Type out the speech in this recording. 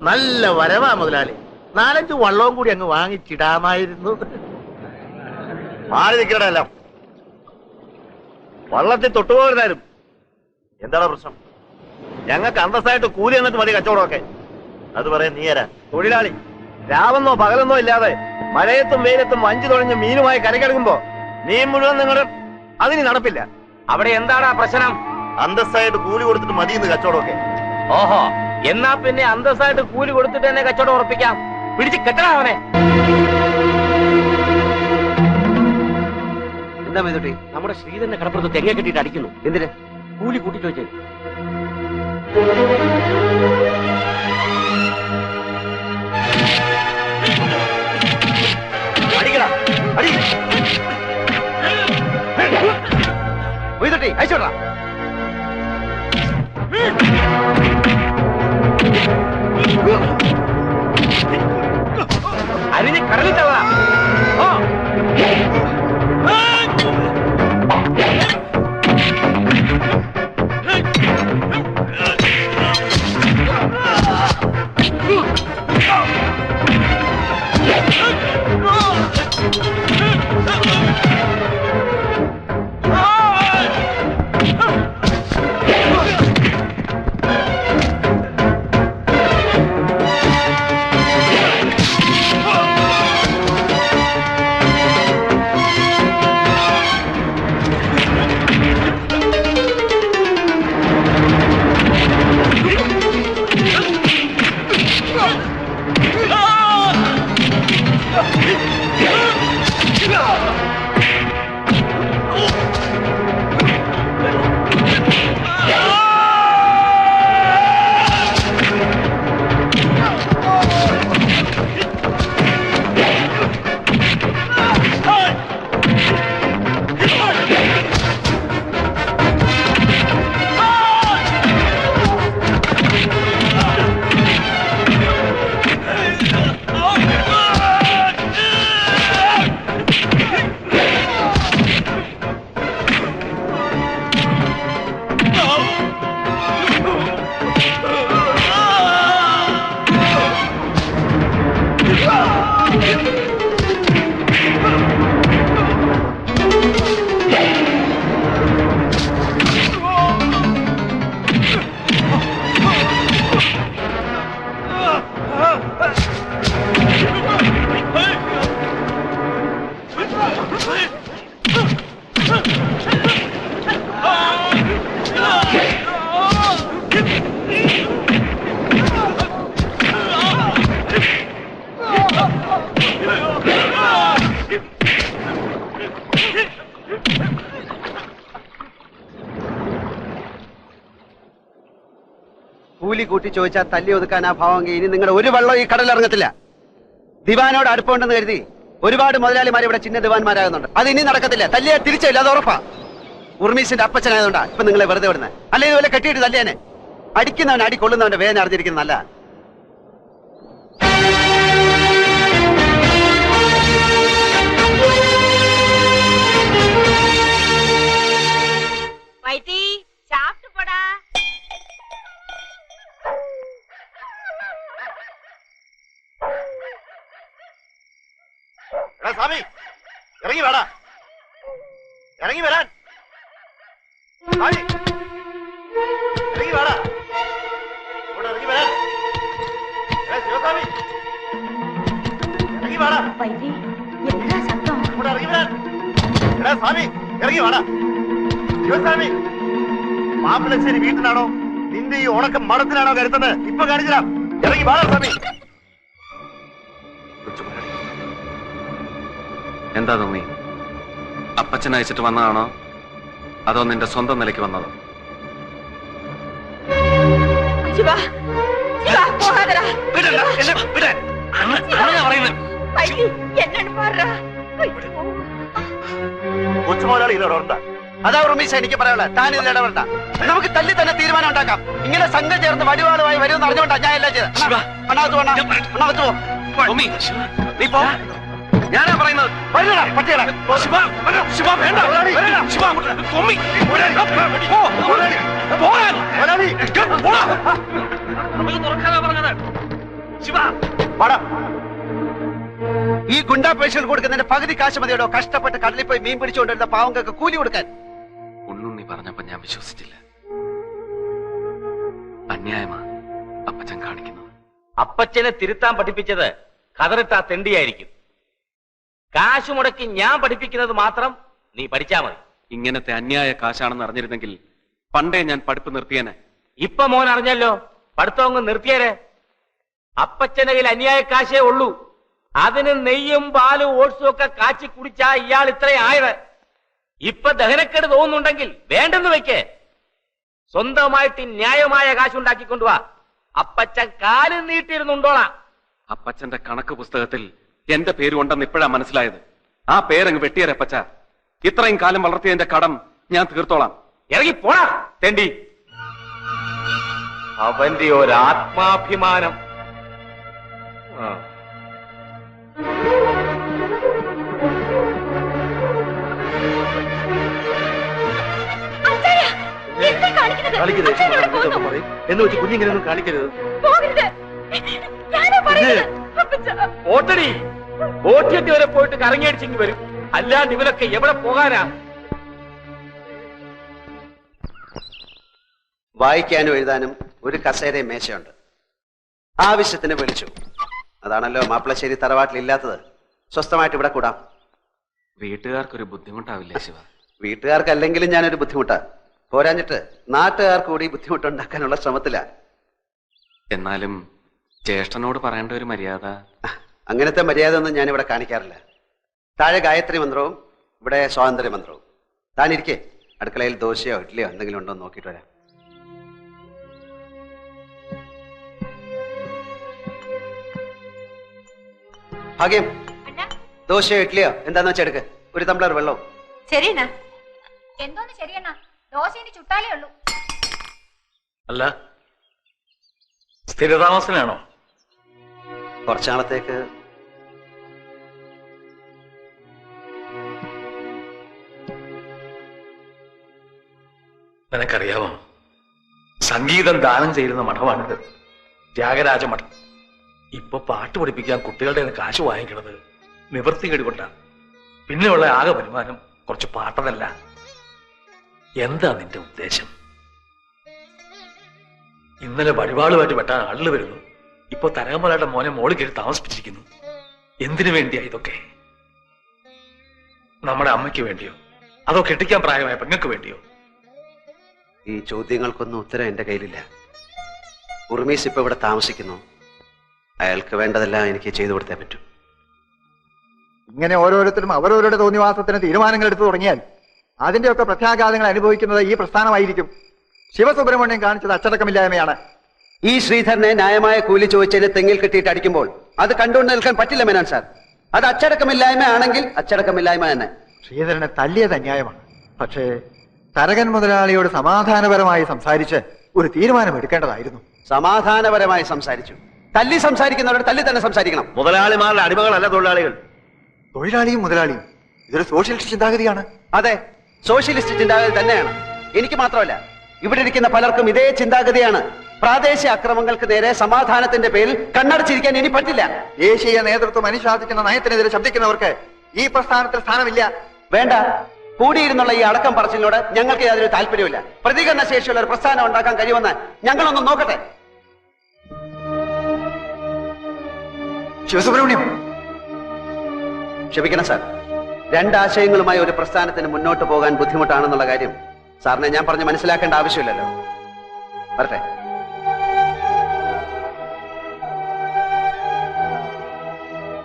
നല്ല വരവാ മുതലാളി. 4-5 വള്ളവും കൂടി അങ്ങ് വാങ്ങിച്ചിടാമായിരുന്നു. മാറി നിൽക്കണല്ലോ, വള്ളത്തിൽ തൊട്ടുപോകരുതായിരുന്നു. എന്താണ് പ്രശ്നം? ഞങ്ങൾക്ക് അന്തസ്സായിട്ട് കൂലി എന്നിട്ട് മതി കച്ചവടമൊക്കെ. അത് പറയാൻ നീ ആരാ? തൊഴിലാളി. രാവെന്നോ പകലെന്നോ ഇല്ലാതെ മഴയത്തും വെയിലത്തും വഞ്ചി തുഴഞ്ഞ് മീനുമായി കരക്കെടുക്കുമ്പോ മീൻ മുഴുവൻ നിങ്ങളുടെ അതിന് നടപ്പില്ല. അവിടെ എന്താണ് പ്രശ്നം? അന്തസ്സായിട്ട് കൂലി കൊടുത്തിട്ട് മതി ഇന്ന് കച്ചവടമൊക്കെ. ഓഹോ, എന്നാ പിന്നെ അന്തസ്സായിട്ട് കൂലി കൊടുത്തിട്ട് തന്നെ കച്ചവടം ഉറപ്പിക്കാം. പിടിച്ച് കെട്ടണം അവനെ. എന്താ മേതുട്ടി? നമ്മുടെ ശ്രീധരന്റെ കടപ്പുറത്ത് തെങ്ങ കെട്ടിയിട്ട് അടിക്കുന്നു. എന്തിന്? കൂലി കൂട്ടിട്ട് വെച്ചേ. അടിക്കടാ, അടി. മേതുട്ടി അയച്ചോടാ. അരിഞ്ഞ് കടലിൽ തള്ളാ. കൂലി കൂട്ടി ചോദിച്ചാൽ തല്ലി ഒതുക്കാൻ ആ ഭാവമെങ്കിൽ ഇനി നിങ്ങളുടെ ഒരു വെള്ളം ഈ കടലിറങ്ങത്തില്ല. ദിവാനോട് അടുപ്പമുണ്ടെന്ന് കരുതി ഒരുപാട് മുതലാളിമാർ ഇവിടെ ചിന്ന ദിവാൻമാരാകുന്നുണ്ട്. അത് ഇനി നടക്കത്തില്ല. തല്ലിയാൽ തിരിച്ചില്ല, അത് ഉറപ്പാ. ഉർമീസിന്റെ അപ്പച്ചനായതുകൊണ്ടാ ഇപ്പൊ നിങ്ങളെ വെറുതെ വിടുന്നത്. അല്ലെങ്കിൽ ഇതുപോലെ കെട്ടിയിട്ട് തല്ലിയാനെ. അടിക്കുന്നവൻ അടി കൊള്ളുന്നവന്റെ വേദന അറിഞ്ഞിരിക്കുന്നതല്ല. സ്വാമി ഇറങ്ങി വേടാ, ഇറങ്ങി വരാൻ. സ്വാമി ഇറങ്ങി വേടാ, ഇവിടെ ഇറങ്ങി വരാൻ. ശിവസ്വാമി ഇറങ്ങി വേടാ, ഇവിടെ ഇറങ്ങി വരാൻ. എടാ സ്വാമി ഇറങ്ങി വേടാ. ശിവസ്വാമി മാപ്പിളശ്ശേരി വീട്ടിലാണോ നിന്റെ ഈ ഉണക്കം മടത്തിലാണോ കരുത്തുന്നത്? ഇപ്പൊ കാണിച്ചിരാം. ഇറങ്ങി വേടാ സ്വാമി. എന്താ തോന്നി? അപ്പച്ചൻ അയച്ചിട്ട് വന്നതാണോ അതോ നിന്റെ സ്വന്തം നിലയ്ക്ക് വന്നതോ? കൊച്ചുമോലാളി ഇതോടെ അതാ ഉർമീശ എനിക്ക് പറയാനുള്ളത്. താൻ ഇതിൽ ഇടപെടണ്ട. നമുക്ക് തല്ലി തന്നെ തീരുമാനം ഉണ്ടാക്കാം. ഇങ്ങനെ സംഘം ചേർന്ന് വടിവാളുമായി വരുമെന്ന് അറിഞ്ഞുകൊണ്ടാ ഞാൻ എല്ലാം ചെയ്തത്. അണ്ണാകത്ത് പോ. ഞാനാ പറയുന്നത്. പട്ടികളെ തുറക്കാനാ പറഞ്ഞത്. ഈ ഗുണ്ടാ പൈസകൾ കൊടുക്കുന്നതിന്റെ പകുതി കാശ് മതിയോടോ കഷ്ടപ്പെട്ട് കടലിൽ പോയി മീൻ പിടിച്ചുകൊണ്ടിരുന്ന പാവങ്ങൾക്ക് കൂലി കൊടുക്കാൻ? ഉണ്ണുണ്ണി പറഞ്ഞപ്പോ ഞാൻ വിശ്വസിച്ചില്ല. അന്യായമാ അപ്പച്ചൻ കാണിക്കുന്നത്. അപ്പച്ചനെ തിരുത്താൻ പഠിപ്പിച്ചത് കതറിട്ട തെണ്ടിയായിരിക്കും. കാശ് മുടക്കി ഞാൻ പഠിപ്പിക്കുന്നത് മാത്രം നീ പഠിച്ചാ മതി. ഇങ്ങനത്തെ അന്യായ കാശാണെന്ന് അറിഞ്ഞിരുന്നെങ്കിൽ പണ്ടേ ഞാൻ പഠിപ്പ് നിർത്തിയേനെ. ഇപ്പൊ മോൻ അറിഞ്ഞല്ലോ, പഠിത്തം അങ്ങ് നിർത്തിയേരെ. അപ്പച്ചന്റെ കയ്യിൽ അന്യായ കാശേ ഉള്ളൂ. അതിന് നെയ്യും പാലും ഓട്സും ഒക്കെ കാച്ചി കുടിച്ചാ ഇയാൾ ഇത്രയും ആയത്. ഇപ്പൊ ദഹനക്കേട് തോന്നുന്നുണ്ടെങ്കിൽ വേണ്ടെന്ന് വെക്കേ. സ്വന്തമായിട്ട് ന്യായമായ കാശുണ്ടാക്കിക്കൊണ്ടുവാ. അപ്പച്ചൻ കാല് നീട്ടിയിരുന്നുണ്ടോളാ. അപ്പച്ചന്റെ കണക്ക് പുസ്തകത്തിൽ എന്റെ പേരുണ്ടെന്ന് ഇപ്പോഴാ മനസ്സിലായത്. ആ പേരങ്ങ് വെട്ടിയരപ്പച്ച. ഇത്രയും കാലം വളർത്തിയതിന്റെ കടം ഞാൻ തീർത്തോളാം. ഇറങ്ങി പോടാ തെണ്ടി. അവന്റെ ഒരാത്മാഭിമാനം. എന്ന് വെച്ച് കുഞ്ഞിങ്ങനെയൊന്നും കാണിക്കരുത്. ഓട്ടടി ഓട്ടിയെത്തി വരെ പോയിട്ട് കറങ്ങിയടിച്ചെങ്കിൽ വരും. അല്ലാണ്ട് ഇവരൊക്കെ എവിടെ പോകാനാ? വായിക്കാനും എഴുതാനും ഒരു കസേരയും മേശയുണ്ട്. ആവശ്യത്തിന് വിളിച്ചു. അതാണല്ലോ മാപ്പിളശ്ശേരി തറവാട്ടിൽ ഇല്ലാത്തത്. സ്വസ്ഥമായിട്ട് ഇവിടെ കൂടാം. വീട്ടുകാർക്കൊരു ബുദ്ധിമുട്ടാവില്ലേ ശിവ? വീട്ടുകാർക്കല്ലെങ്കിലും ഞാനൊരു ബുദ്ധിമുട്ടാ. പോരാഞ്ഞിട്ട് നാട്ടുകാർക്ക് കൂടി ബുദ്ധിമുട്ടുണ്ടാക്കാനുള്ള ശ്രമത്തില. എന്നാലും ജ്യേഷ്ഠനോട് പറയേണ്ട ഒരു മര്യാദ. അങ്ങനത്തെ മര്യാദ ഒന്നും ഞാനിവിടെ കാണിക്കാറില്ല. താഴെ ഗായത്രി മന്ത്രവും ഇവിടെ സ്വാതന്ത്ര്യ മന്ത്രവും. താനിരിക്കേ, അടുക്കളയിൽ ദോശയോ ഇഡ്ഡലിയോ എന്തെങ്കിലും ഉണ്ടോ എന്ന് നോക്കിയിട്ട് വരാം. ഭാഗ്യം, ദോശയോ ഇഡ്ഡലിയോ എന്താന്ന് വെച്ചാൽ എടുക്ക്. ഒരു തംബ്ലർ വെള്ളവും. ശരിയെന്നാ. എന്തോന്ന് ശരിയെന്നാ? ദോശ ഇനി ചുട്ടാലേ ഉള്ളൂ. അല്ല, സ്ഥിരതാമസനാണോ? കുറച്ചാളത്തേക്ക്. നിനക്കറിയാമോ, സംഗീതം ദാനം ചെയ്യുന്ന മഠമാണിത്, ത്യാഗരാജ മഠം. ഇപ്പൊ പാട്ട് പഠിപ്പിക്കാൻ കുട്ടികളുടെ കാശ് വാങ്ങിക്കണത് നിവൃത്തികേട് കൊണ്ടാണ്. പിന്നെയുള്ള ആകെ വരുമാനം കുറച്ച് പാട്ടതല്ല. എന്താ നിന്റെ ഉദ്ദേശം? ഇന്നലെ വഴിപാടുമായിട്ട് വെട്ടാൻ ആളുകൾ വരുന്നു. ഇപ്പൊ തരകമലയുടെ മോനെ മോളിൽ കയറി താമസിപ്പിച്ചിരിക്കുന്നു. എന്തിനു വേണ്ടിയാ ഇതൊക്കെ? നമ്മുടെ അമ്മയ്ക്ക് വേണ്ടിയോ അതോ കെട്ടിക്കാൻ പ്രായമായ പെങ്ങൾക്ക് വേണ്ടിയോ? ഈ ചോദ്യങ്ങൾക്കൊന്നും ഉത്തരം എന്റെ കയ്യിലില്ല. ഉർമീസ് ഇപ്പൊ ഇവിടെ താമസിക്കുന്നു. അയാൾക്ക് വേണ്ടതെല്ലാം എനിക്ക് ചെയ്തു കൊടുത്തേ പറ്റൂ. ഇങ്ങനെ ഓരോരുത്തരും അവരവരുടെ തോന്നിവാസത്തിന് തീരുമാനങ്ങൾ എടുത്തു തുടങ്ങിയാൽ അതിന്റെയൊക്കെ പ്രത്യാഘാതങ്ങൾ അനുഭവിക്കുന്നത് ഈ പ്രസ്ഥാനമായിരിക്കും. ശിവസുബ്രഹ്മണ്യം കാണിച്ചത് അച്ചടക്കമില്ലായ്മയാണ്. ഈ ശ്രീധരനെ ന്യായമായ കൂലി ചോദിച്ചതിന് തെങ്ങിൽ കെട്ടിയിട്ട് അടിക്കുമ്പോൾ അത് കണ്ടുകൊണ്ട് നിൽക്കാൻ പറ്റില്ല മേനോൻ സാർ. അത് അച്ചടക്കമില്ലായ്മ ആണെങ്കിൽ അച്ചടക്കമില്ലായ്മ തന്നെ. ശ്രീധരനെ തല്ലിയത് അന്യായമാണ്. പക്ഷേ തരകൻ മുതലാളിയോട് സമാധാനപരമായി സംസാരിച്ച് ഒരു തീരുമാനം എടുക്കേണ്ടതായിരുന്നു. സമാധാനപരമായി സംസാരിച്ചു. തല്ലി സംസാരിക്കുന്നവരോട് തല്ലി തന്നെ സംസാരിക്കണം. മുതലാളിമാരുടെ അടിമകളല്ല തൊഴിലാളികൾ. തൊഴിലാളിയും മുതലാളിയും ഇതൊരു സോഷ്യലിസ്റ്റ് ചിന്താഗതിയാണ്. അതെ, സോഷ്യലിസ്റ്റ് ചിന്താഗതി തന്നെയാണ്. എനിക്ക് മാത്രമല്ല, ഇവിടെ ഇരിക്കുന്ന പലർക്കും ഇതേ ചിന്താഗതിയാണ്. പ്രാദേശിക അക്രമങ്ങൾക്ക് നേരെ സമാധാനത്തിന്റെ പേരിൽ കണ്ണടച്ചിരിക്കാൻ ഇനി പറ്റില്ല. ദേശീയ നേതൃത്വം അനുശാസിക്കുന്ന നയത്തിനെതിരെ ശബ്ദിക്കുന്നവർക്ക് ഈ പ്രസ്ഥാനത്തിൽ സ്ഥാനമില്ല. വേണ്ട, കൂടിയിരുന്നുള്ള ഈ അടക്കം പറച്ചിലിനോട് ഞങ്ങൾക്ക് യാതൊരു താല്പര്യമില്ല. പ്രതികരണ ശേഷിയുള്ള ഒരു പ്രസ്ഥാനം ഉണ്ടാക്കാൻ കഴിയുമെന്ന് ഞങ്ങളൊന്ന് നോക്കട്ടെ. ശിവസുബ്രഹ്മണ്യം, ക്ഷമിക്കണം സാർ. രണ്ടാശയങ്ങളുമായി ഒരു പ്രസ്ഥാനത്തിന് മുന്നോട്ട് പോകാൻ ബുദ്ധിമുട്ടാണെന്നുള്ള കാര്യം സാറിനെ ഞാൻ പറഞ്ഞ് മനസ്സിലാക്കേണ്ട ആവശ്യമില്ലല്ലോ. വരട്ടെ.